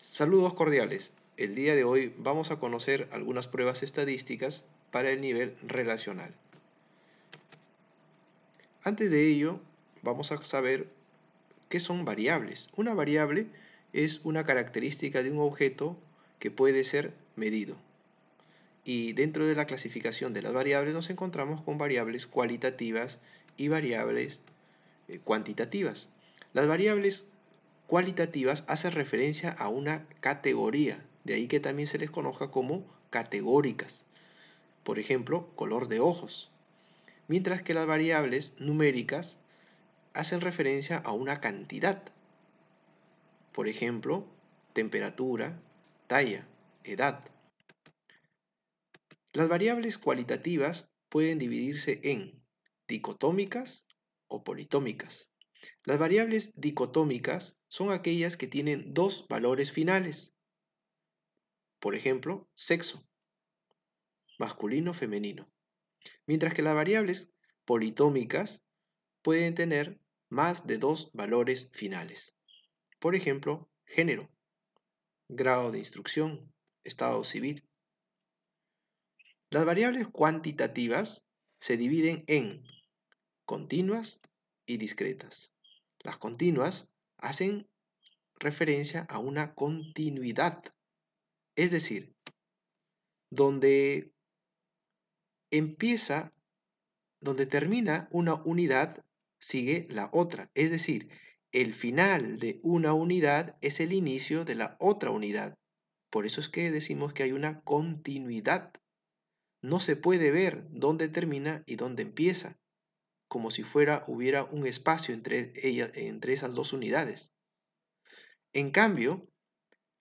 Saludos cordiales. El día de hoy vamos a conocer algunas pruebas estadísticas para el nivel relacional. Antes de ello, vamos a saber qué son variables. Una variable es una característica de un objeto que puede ser medido. Y dentro de la clasificación de las variables nos encontramos con variables cualitativas y variables cuantitativas. Las variables cualitativas hacen referencia a una categoría, de ahí que también se les conozca como categóricas. Por ejemplo, color de ojos. Mientras que las variables numéricas hacen referencia a una cantidad. Por ejemplo, temperatura, talla, edad. Las variables cualitativas pueden dividirse en dicotómicas o politómicas. Las variables dicotómicas son aquellas que tienen dos valores finales. Por ejemplo, sexo, masculino, femenino. Mientras que las variables politómicas pueden tener más de dos valores finales. Por ejemplo, género, grado de instrucción, estado civil. Las variables cuantitativas se dividen en continuas y discretas. Las continuas hacen referencia a una continuidad, es decir, donde empieza, donde termina una unidad, sigue la otra. Es decir, el final de una unidad es el inicio de la otra unidad. Por eso es que decimos que hay una continuidad. No se puede ver dónde termina y dónde empieza, como si hubiera un espacio entre esas dos unidades. En cambio,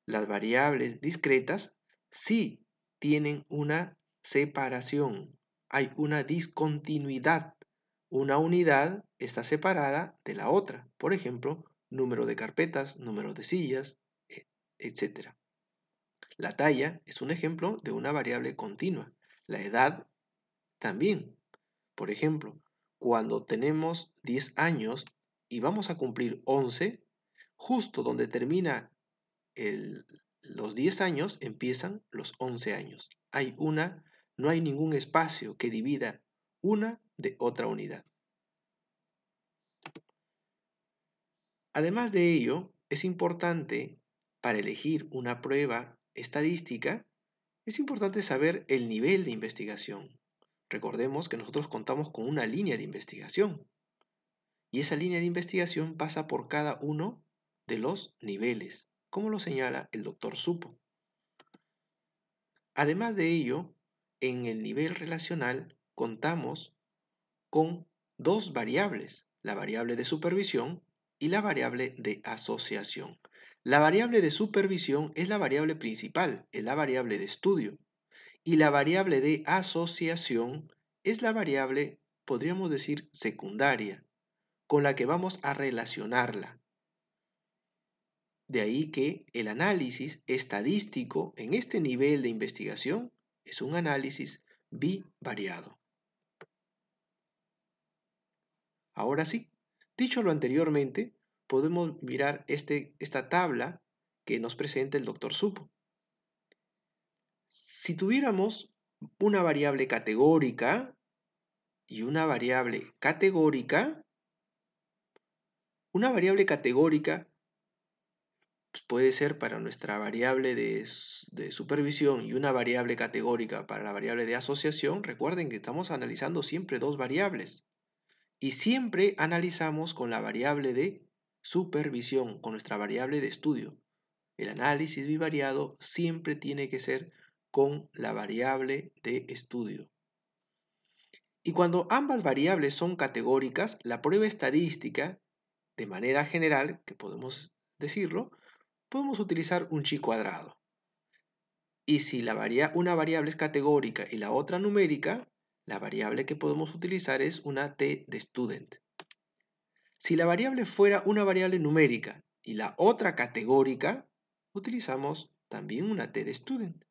las variables discretas sí tienen una separación, hay una discontinuidad. Una unidad está separada de la otra. Por ejemplo, número de carpetas, número de sillas, etc. La talla es un ejemplo de una variable continua. La edad también. Por ejemplo, cuando tenemos 10 años y vamos a cumplir 11, justo donde termina los 10 años empiezan los 11 años. No hay ningún espacio que divida una de otra unidad. Además de ello, es importante, para elegir una prueba estadística, es importante saber el nivel de investigación. Recordemos que nosotros contamos con una línea de investigación y esa línea de investigación pasa por cada uno de los niveles, como lo señala el doctor Supo. Además de ello, en el nivel relacional contamos con dos variables, la variable de supervisión y la variable de asociación. La variable de supervisión es la variable principal, es la variable de estudio, y la variable de asociación es la variable, podríamos decir, secundaria, con la que vamos a relacionarla. De ahí que el análisis estadístico en este nivel de investigación es un análisis bivariado. Ahora sí, dicho lo anteriormente, podemos mirar esta tabla que nos presenta el doctor Supo. Si tuviéramos una variable categórica y una variable categórica, una variable categórica puede ser para nuestra variable de supervisión y una variable categórica para la variable de asociación. Recuerden que estamos analizando siempre dos variables y siempre analizamos con la variable de supervisión, con nuestra variable de estudio. El análisis bivariado siempre tiene que ser con la variable de estudio. Y cuando ambas variables son categóricas, la prueba estadística, de manera general, que podemos decirlo, podemos utilizar un chi cuadrado. Y si una variable es categórica y la otra numérica, la variable que podemos utilizar es una t de student. Si la variable fuera una variable numérica y la otra categórica, utilizamos también una t de student.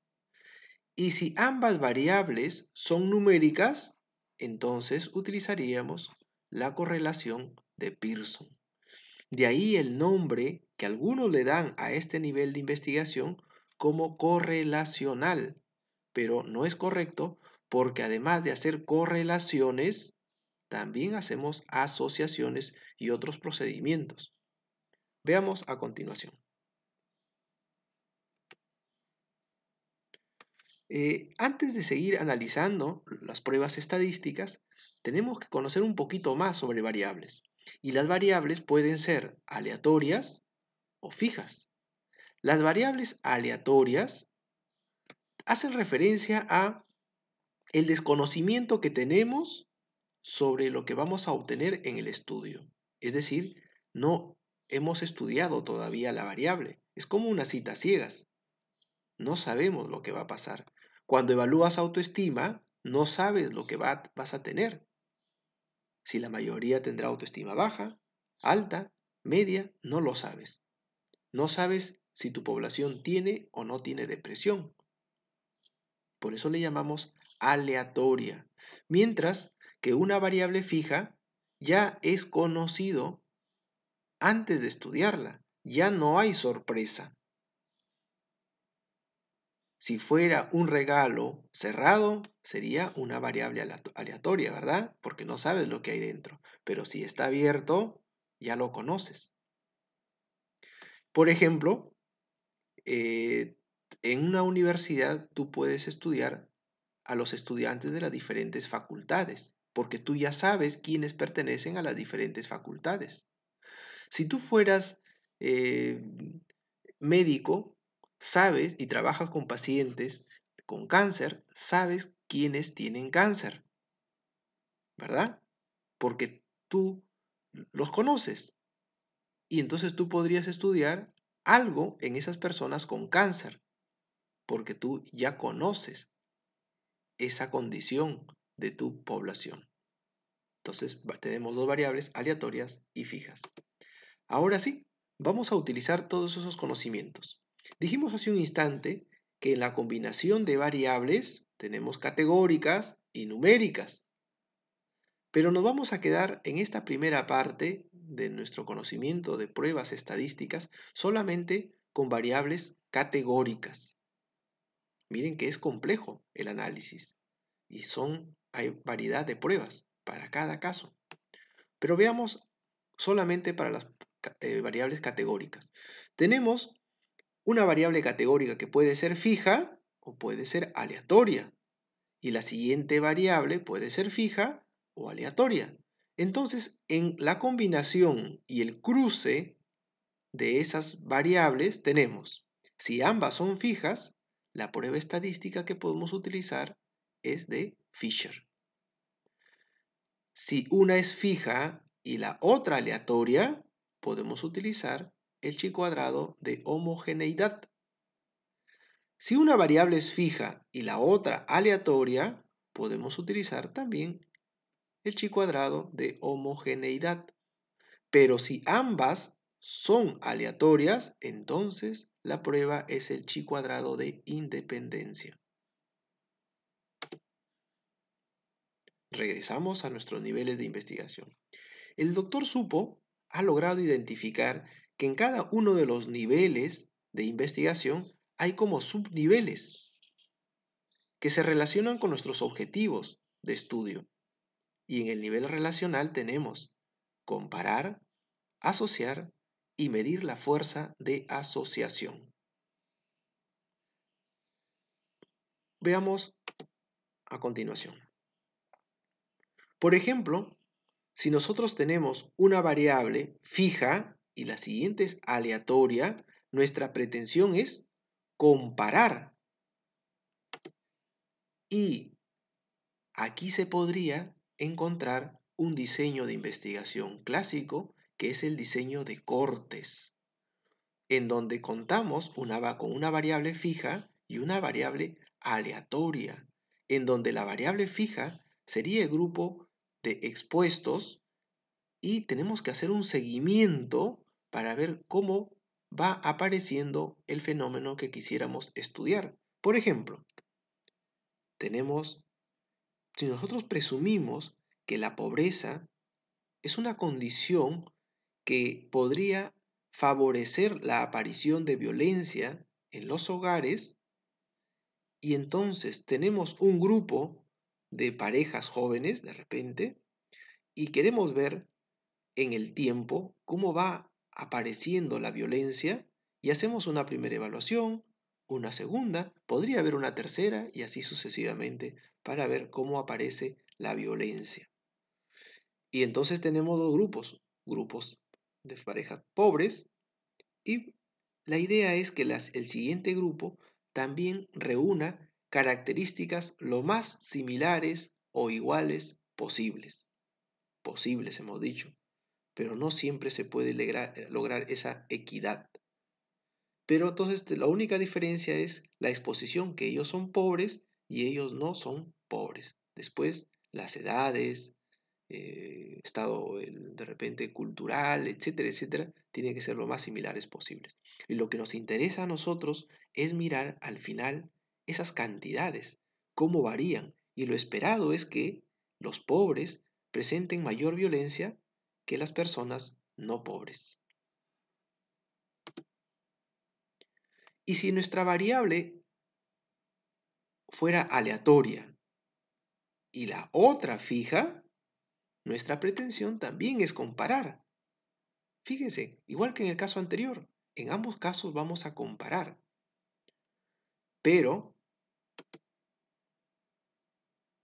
Y si ambas variables son numéricas, entonces utilizaríamos la correlación de Pearson. De ahí el nombre que algunos le dan a este nivel de investigación como correlacional, pero no es correcto porque además de hacer correlaciones, también hacemos asociaciones y otros procedimientos. Veamos a continuación. Antes de seguir analizando las pruebas estadísticas, tenemos que conocer un poquito más sobre variables. Y las variables pueden ser aleatorias o fijas. Las variables aleatorias hacen referencia a el desconocimiento que tenemos sobre lo que vamos a obtener en el estudio. Es decir, no hemos estudiado todavía la variable. Es como una cita ciegas. No sabemos lo que va a pasar. Cuando evalúas autoestima, no sabes lo que vas a tener. Si la mayoría tendrá autoestima baja, alta, media, no lo sabes. No sabes si tu población tiene o no tiene depresión. Por eso le llamamos aleatoria. Mientras que una variable fija ya es conocido antes de estudiarla. Ya no hay sorpresa. Si fuera un regalo cerrado, sería una variable aleatoria, ¿verdad? Porque no sabes lo que hay dentro. Pero si está abierto, ya lo conoces. Por ejemplo, en una universidad tú puedes estudiar a los estudiantes de las diferentes facultades, porque tú ya sabes quiénes pertenecen a las diferentes facultades. Si tú fueras eh, médico, sabes y trabajas con pacientes con cáncer, sabes quiénes tienen cáncer, ¿verdad? Porque tú los conoces y entonces tú podrías estudiar algo en esas personas con cáncer, porque tú ya conoces esa condición de tu población. Entonces tenemos dos variables aleatorias y fijas. Ahora sí, vamos a utilizar todos esos conocimientos. Dijimos hace un instante que en la combinación de variables tenemos categóricas y numéricas, pero nos vamos a quedar en esta primera parte de nuestro conocimiento de pruebas estadísticas solamente con variables categóricas. Miren que es complejo el análisis y hay variedad de pruebas para cada caso. Pero veamos solamente para las variables categóricas. Tenemos una variable categórica que puede ser fija o puede ser aleatoria. Y la siguiente variable puede ser fija o aleatoria. Entonces, en la combinación y el cruce de esas variables tenemos, si ambas son fijas, la prueba estadística que podemos utilizar es de Fisher. Si una es fija y la otra aleatoria, podemos utilizar el chi cuadrado de homogeneidad. Si una variable es fija y la otra aleatoria, podemos utilizar también el chi cuadrado de homogeneidad. Pero si ambas son aleatorias, entonces la prueba es el chi cuadrado de independencia. Regresamos a nuestros niveles de investigación. El doctor Supo ha logrado identificar que en cada uno de los niveles de investigación hay como subniveles que se relacionan con nuestros objetivos de estudio. Y en el nivel relacional tenemos comparar, asociar y medir la fuerza de asociación. Veamos a continuación. Por ejemplo, si nosotros tenemos una variable fija y la siguiente es aleatoria, nuestra pretensión es comparar. Y aquí se podría encontrar un diseño de investigación clásico que es el diseño de cortes, en donde contamos con una variable fija y una variable aleatoria, en donde la variable fija sería el grupo de expuestos y tenemos que hacer un seguimiento para ver cómo va apareciendo el fenómeno que quisiéramos estudiar. Por ejemplo, si nosotros presumimos que la pobreza es una condición que podría favorecer la aparición de violencia en los hogares, y entonces tenemos un grupo de parejas jóvenes de repente y queremos ver en el tiempo cómo va apareciendo la violencia y hacemos una primera evaluación, una segunda, podría haber una tercera y así sucesivamente para ver cómo aparece la violencia. Y entonces tenemos dos grupos de parejas pobres, y la idea es que el siguiente grupo también reúna características lo más similares o iguales posibles. Posibles, hemos dicho, pero no siempre se puede lograr esa equidad. Pero entonces la única diferencia es la exposición, que ellos son pobres y ellos no son pobres. Después, las edades, estado de repente cultural, etcétera, etcétera, tienen que ser lo más similares posibles. Y lo que nos interesa a nosotros es mirar al final esas cantidades, cómo varían. Y lo esperado es que los pobres presenten mayor violencia que las personas no pobres. Y si nuestra variable fuera aleatoria y la otra fija, nuestra pretensión también es comparar. Fíjense, igual que en el caso anterior, en ambos casos vamos a comparar, pero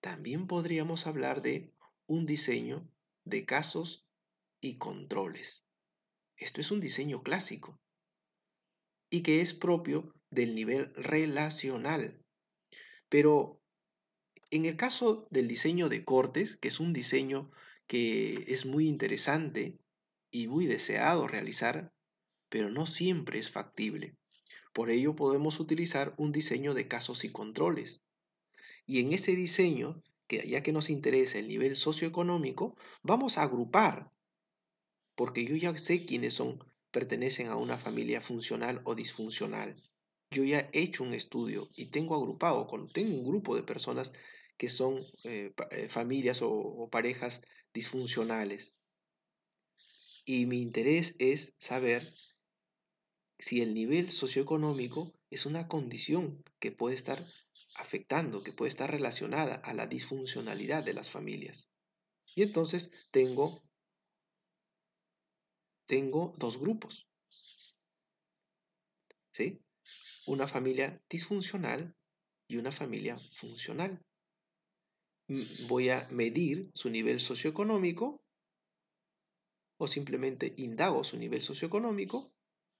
también podríamos hablar de un diseño de casos y controles. Esto es un diseño clásico y que es propio del nivel relacional. Pero en el caso del diseño de cortes, que es un diseño que es muy interesante y muy deseado realizar, pero no siempre es factible. Por ello podemos utilizar un diseño de casos y controles. Y en ese diseño, que ya que nos interesa el nivel socioeconómico, vamos a agrupar, porque yo ya sé quiénes pertenecen a una familia funcional o disfuncional. Yo ya he hecho un estudio y tengo agrupado, tengo un grupo de personas que son familias o parejas disfuncionales. Y mi interés es saber si el nivel socioeconómico es una condición que puede estar afectando, que puede estar relacionada a la disfuncionalidad de las familias. Y entonces tengo dos grupos, ¿sí? Una familia disfuncional y una familia funcional. Voy a medir su nivel socioeconómico o simplemente indago su nivel socioeconómico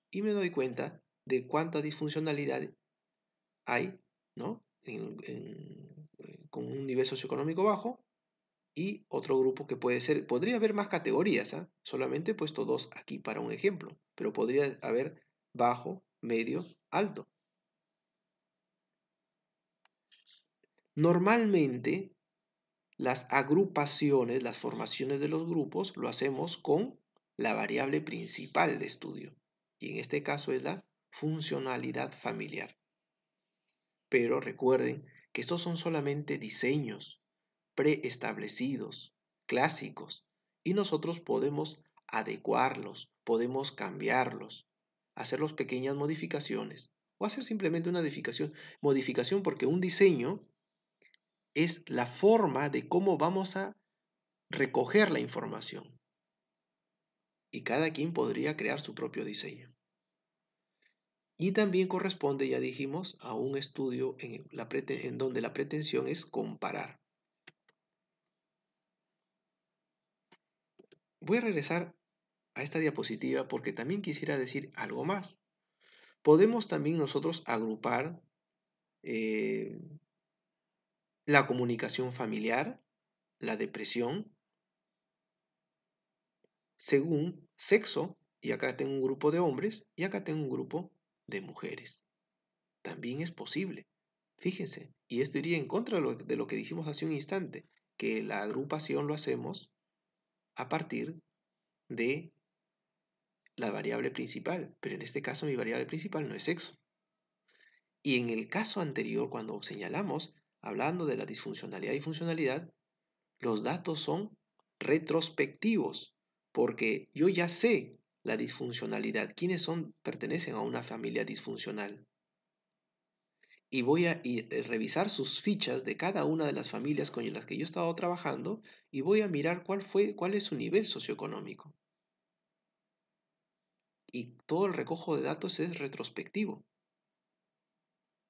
y me doy cuenta de cuánta disfuncionalidad hay, ¿no? Con un nivel socioeconómico bajo y otro grupo que podría haber más categorías, ¿ah? Solamente he puesto dos aquí para un ejemplo, pero podría haber bajo, medio, alto. Normalmente las agrupaciones, las formaciones de los grupos lo hacemos con la variable principal de estudio y en este caso es la funcionalidad familiar. Pero recuerden que estos son solamente diseños preestablecidos, clásicos, y nosotros podemos adecuarlos, podemos cambiarlos, hacerlos pequeñas modificaciones o hacer simplemente una modificación porque un diseño es la forma de cómo vamos a recoger la información y cada quien podría crear su propio diseño. Y también corresponde, ya dijimos, a un estudio en donde la pretensión es comparar. Voy a regresar a esta diapositiva porque también quisiera decir algo más. Podemos también nosotros agrupar eh, la comunicación familiar, la depresión, según sexo, y acá tengo un grupo de hombres y acá tengo un grupo de mujeres. También es posible. Fíjense, y esto iría en contra de lo que dijimos hace un instante, que la agrupación lo hacemos a partir de la variable principal, pero en este caso mi variable principal no es sexo. Y en el caso anterior, cuando señalamos, hablando de la disfuncionalidad y funcionalidad, los datos son retrospectivos. porque yo ya sé la disfuncionalidad, quiénes pertenecen a una familia disfuncional. Y voy a revisar sus fichas de cada una de las familias con las que yo he estado trabajando y voy a mirar cuál es su nivel socioeconómico. Y todo el recojo de datos es retrospectivo.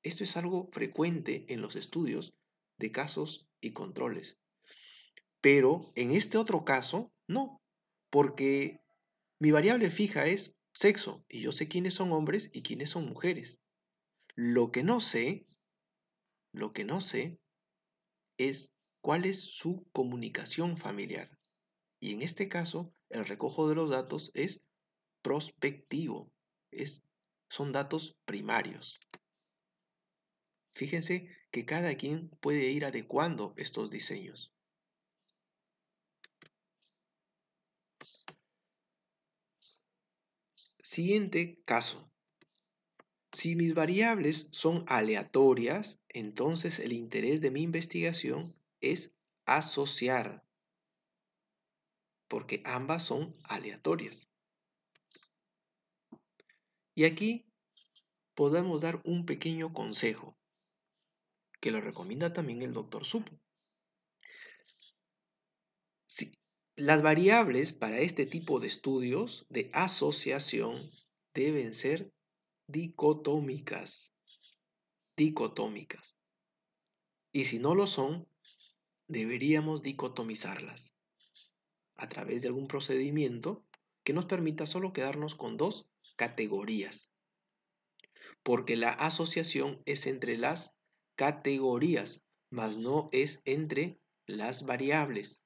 Esto es algo frecuente en los estudios de casos y controles. Pero en este otro caso, no, porque mi variable fija es sexo y yo sé quiénes son hombres y quiénes son mujeres. Lo que no sé, lo que no sé es cuál es su comunicación familiar. Y en este caso, el recojo de los datos es prospectivo, son datos primarios. Fíjense que cada quien puede ir adecuando estos diseños. Siguiente caso. Si mis variables son aleatorias, entonces el interés de mi investigación es asociar, porque ambas son aleatorias. Y aquí podemos dar un pequeño consejo, que lo recomienda también el doctor Supo. Las variables para este tipo de estudios de asociación deben ser dicotómicas. Dicotómicas. Y si no lo son, deberíamos dicotomizarlas a través de algún procedimiento que nos permita solo quedarnos con dos categorías. Porque la asociación es entre las categorías, mas no es entre las variables.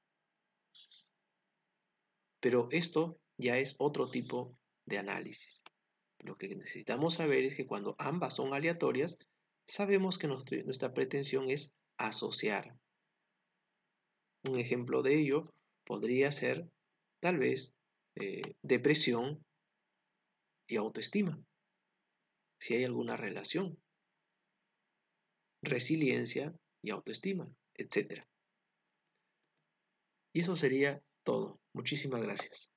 Pero esto ya es otro tipo de análisis. Lo que necesitamos saber es que cuando ambas son aleatorias, sabemos que nuestra pretensión es asociar. Un ejemplo de ello podría ser tal vez depresión y autoestima, si hay alguna relación, resiliencia y autoestima, etc. Y eso sería todo. Muchísimas gracias.